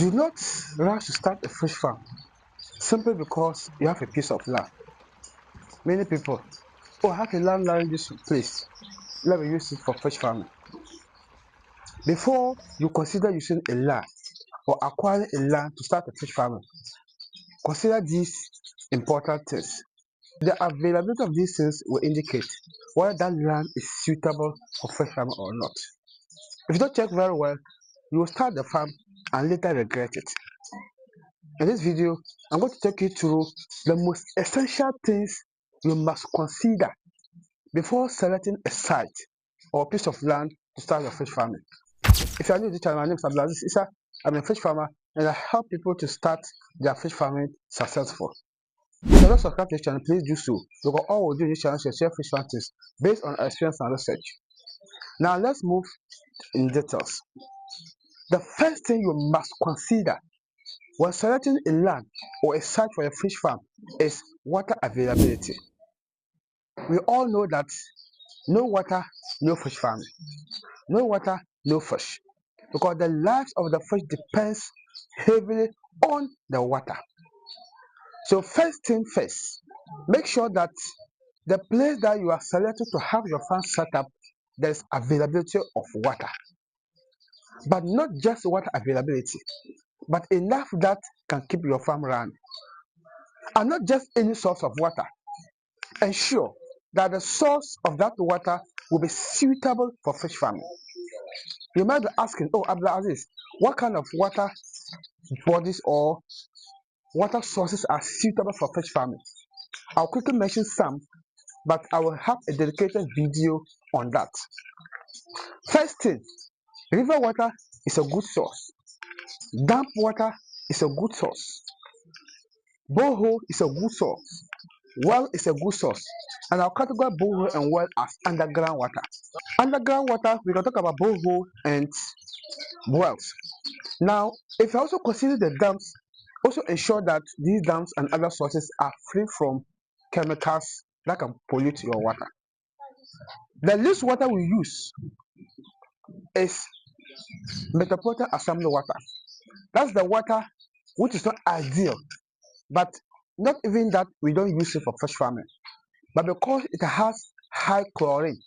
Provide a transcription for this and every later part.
Do not rush to start a fish farm simply because you have a piece of land. Many people, oh, I have a land lying in this place. Let me use it for fish farming. Before you consider using a land or acquiring a land to start a fish farming, consider these important things. The availability of these things will indicate whether that land is suitable for fish farming or not. If you don't check very well, you will start the farm and later regret it. In this video, I'm going to take you through the most essential things you must consider before selecting a site or a piece of land to start your fish farming. If you are new to this channel, my name is Abdulaziz Issa. I'm a fish farmer and I help people to start their fish farming successful. If you're not subscribed to this channel, please do so because all we do in this channel is share fish farming tips based on experience and research. Now let's move in details. The first thing you must consider when selecting a land or a site for a fish farm is water availability. We all know that no water, no fish farming. No water, no fish. Because the lives of the fish depends heavily on the water. So first thing first, make sure that the place that you are selected to have your farm set up, there is availability of water. But not just water availability, but enough that can keep your farm running. And not just any source of water. Ensure that the source of that water will be suitable for fish farming. You might be asking, oh, Abdulaziz, what kind of water bodies or water sources are suitable for fish farming? I'll quickly mention some, but I will have a dedicated video on that. First thing, river water is a good source. Damp water is a good source. Borehole is a good source. Well is a good source. And I'll categorize borehole and well as underground water. Underground water, we can talk about borehole and wells. Now, if you also consider the dams, also ensure that these dams and other sources are free from chemicals that can pollute your water. The least water we use is metropolitan assembly water. That's the water which is not ideal, but not even that we don't use it for fish farming, but because it has high chlorine,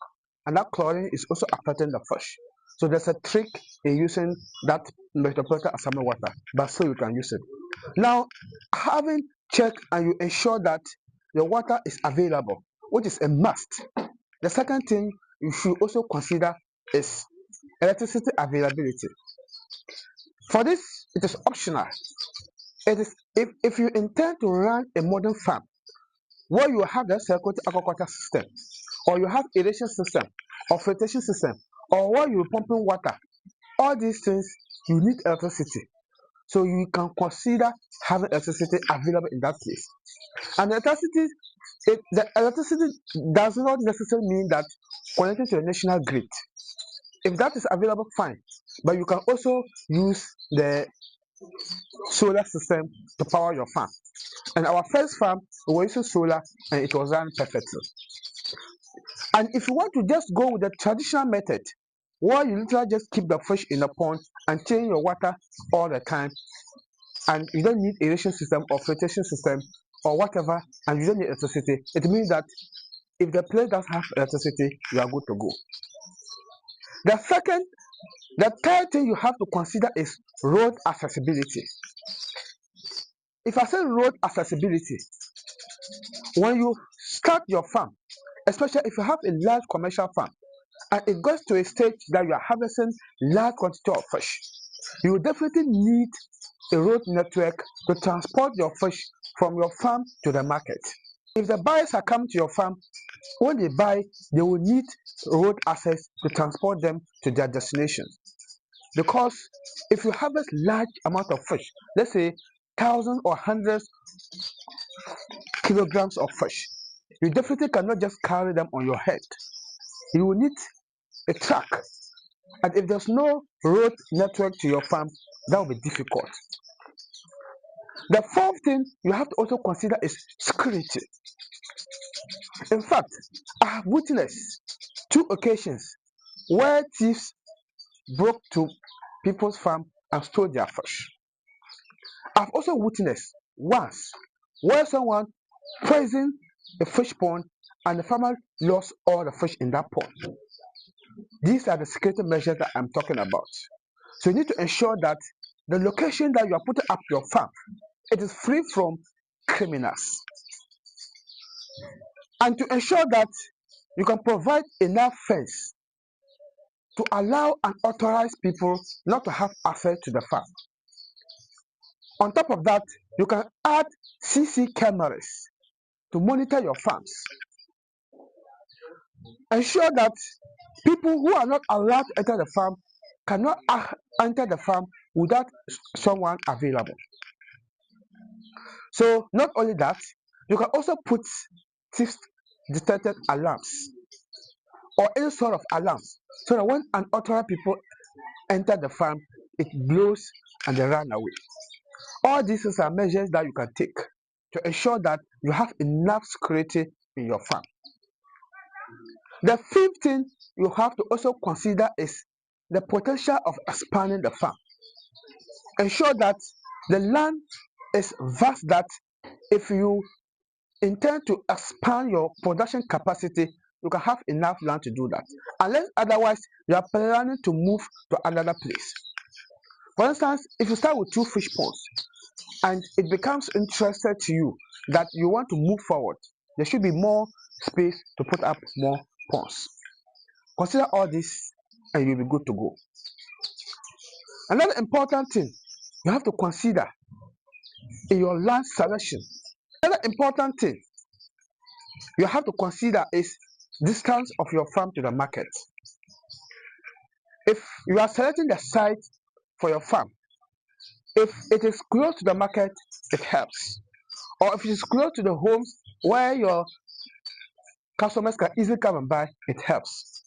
and that chlorine is also affecting the fish. So there's a trick in using that metropolitan assembly water, but still you can use it. Now, having checked and you ensure that your water is available, which is a must. The second thing you should also consider is electricity availability. For this, it is optional. It is if you intend to run a modern farm where you have the circuit aquaculture system, or you have irrigation system, or filtration system, or where you're pumping water, all these things you need electricity. So you can consider having electricity available in that place. And the electricity does not necessarily mean that connecting to the national grid. If that is available, fine. But you can also use the solar system to power your farm. And our first farm, we were using solar and it was running perfectly. And if you want to just go with the traditional method, where you literally just keep the fish in the pond and change your water all the time, and you don't need irrigation system or filtration system or whatever, and you don't need electricity, it means that if the place does have electricity, you are good to go. The third thing you have to consider is road accessibility. If I say road accessibility, when you start your farm, especially if you have a large commercial farm, and it goes to a stage that you are harvesting large quantity of fish, you will definitely need a road network to transport your fish from your farm to the market. If the buyers are coming to your farm, when they buy, they will need road access to transport them to their destination. Because if you harvest large amount of fish, let's say thousands or hundreds kilograms of fish, you definitely cannot just carry them on your head. You will need a truck, and if there's no road network to your farm, that will be difficult. The fourth thing you have to also consider is security. In fact, I have witnessed two occasions where thieves broke to people's farm and stole their fish. I've also witnessed once where someone poisoned a fish pond and the farmer lost all the fish in that pond. These are the security measures that I'm talking about. So you need to ensure that the location that you are putting up your farm, it is free from criminals. And to ensure that you can provide enough fence to allow unauthorized people not to have access to the farm. On top of that, you can add CC cameras to monitor your farms. Ensure that people who are not allowed to enter the farm cannot enter the farm without someone available. So not only that, you can also put thief detected alarms or any sort of alarms so that when unauthorized people enter the farm, it blows and they run away. All these are measures that you can take to ensure that you have enough security in your farm. The fifth thing you have to also consider is the potential of expanding the farm. Ensure that the land is vast, that if you intend to expand your production capacity, you can have enough land to do that. Unless otherwise, you are planning to move to another place. For instance, if you start with 2 fish ponds and it becomes interested to you that you want to move forward, there should be more space to put up more ponds. Consider all this and you'll be good to go. Another important thing you have to consider in your land selection, another important thing you have to consider is distance of your farm to the market. If you are selecting the site for your farm, if it is close to the market, it helps. Or if it is close to the homes where your customers can easily come and buy, it helps.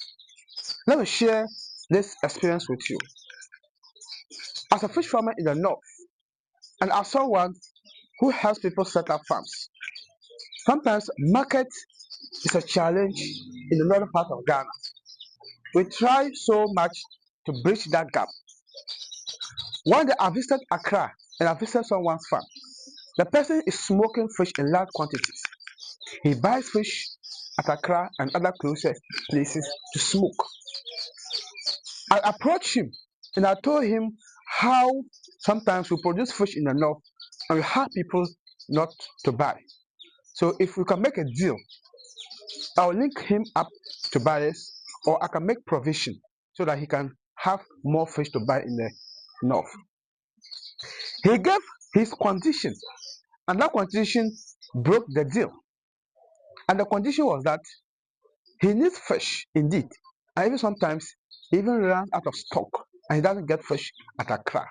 Let me share this experience with you. As a fish farmer in the north, and as someone who helps people set up farms, sometimes market is a challenge in the northern part of Ghana. We try so much to bridge that gap. One day I visited Accra and I visited someone's farm. The person is smoking fish in large quantities. He buys fish at Accra and other closest places to smoke. I approached him and I told him how sometimes we produce fish in the north and we have people not to buy. So if we can make a deal, I'll link him up to buyers, or I can make provision so that he can have more fish to buy in the north. He gave his condition, and that condition broke the deal. And the condition was that he needs fish indeed, and even sometimes he even runs out of stock and he doesn't get fish at Accra.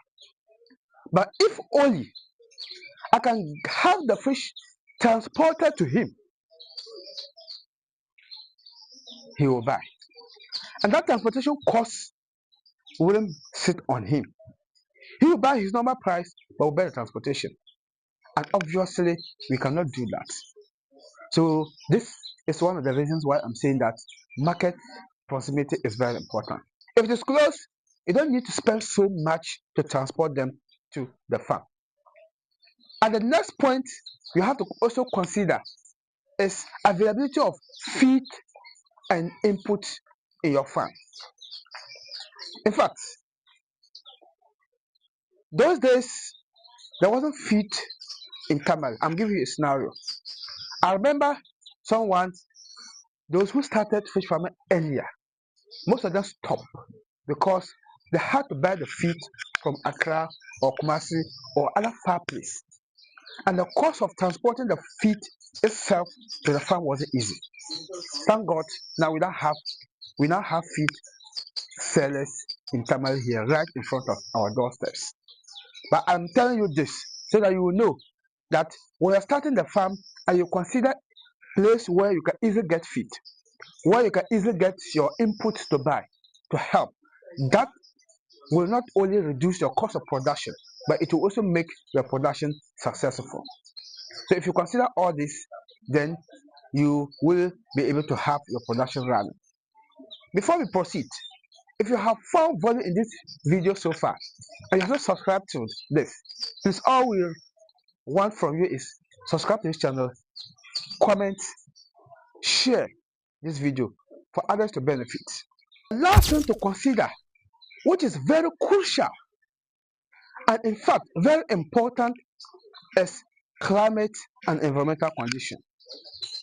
But if only I can have the fish transported to him, he will buy. And that transportation cost wouldn't sit on him. He will buy his normal price, but will bear the transportation. And obviously, we cannot do that. So this is one of the reasons why I'm saying that market proximity is very important. If it is close, you don't need to spend so much to transport them to the farm. And the next point you have to also consider is availability of feed and input in your farm. In fact, those days there wasn't feed in Tamale. I'm giving you a scenario. I remember someone, those who started fish farming earlier, most of them stopped because they had to buy the feed from Accra or Kumasi or other far place. And the cost of transporting the feed itself to the farm wasn't easy. Thank God now we now have feed sellers in Tamale here right in front of our doorsteps. But I'm telling you this so that you will know that when you're starting the farm and you consider place where you can easily get feed, where you can easily get your inputs to buy to help, that will not only reduce your cost of production, but it will also make your production successful. So if you consider all this, then you will be able to have your production running. Before we proceed, If you have found value in this video so far and you have not subscribed to this, please all we want from you is subscribe to this channel, comment, share this video for others to benefit. Last thing to consider, which is very crucial and in fact very important, is climate and environmental condition.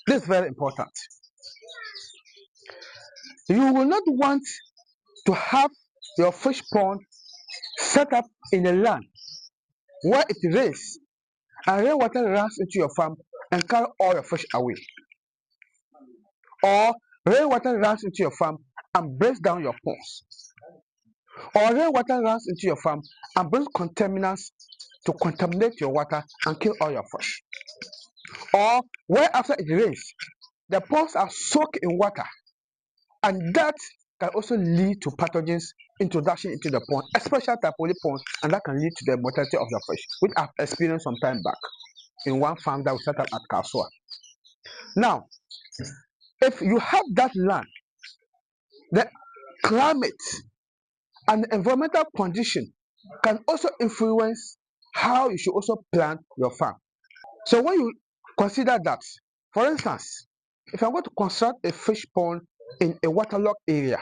This is very important. You will not want to have your fish pond set up in a land where it rains and rainwater runs into your farm and carry all your fish away, or rainwater runs into your farm and breaks down your ponds, or rainwater runs into your farm and brings contaminants to contaminate your water and kill all your fish, or where after it rains the ponds are soaked in water, and that can also lead to pathogens introduction into the pond, especially tapoli ponds, and that can lead to the mortality of your fish, which I've experienced some time back in one farm that we set up at Kasua. Now, if you have that land, the climate and the environmental condition can also influence how you should also plant your farm. So when you consider that, for instance, if I'm going to construct a fish pond in a waterlogged area,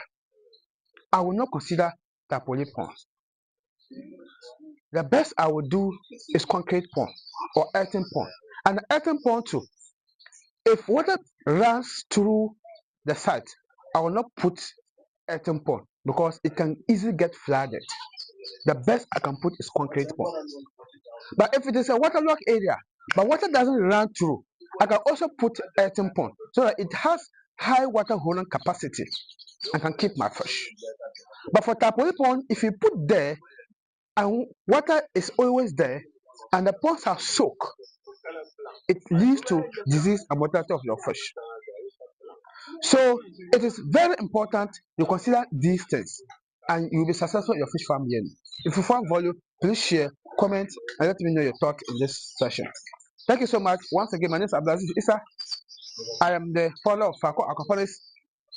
I will not consider tapoli ponds. The best I will do is concrete pond or earthen pond. And the earthen pond too, if water runs through the site, I will not put earthen pond because it can easily get flooded. The best I can put is concrete pond. But if it is a waterlogged area, but water doesn't run through, I can also put earthen pond so that it has high water holding capacity and can keep my fish. But for tapoli pond, if you put there and water is always there and the ponds are soaked, it leads to disease and mortality of your fish. So it is very important you consider these things and you'll be successful in your fish farm journey. If you found value, please share, comment, and let me know your thoughts in this session. Thank you so much. Once again, my name is Abdulaziz Issa. I am the founder of Fako Aquaponics,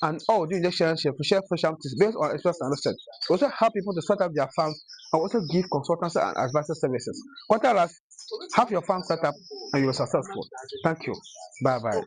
and all do injection share fish farm tips based on experience and research. We also help people to set up their farms and also give consultancy and advisory services. Contact us, have your farm set up, and you will be successful. Thank you. Bye bye.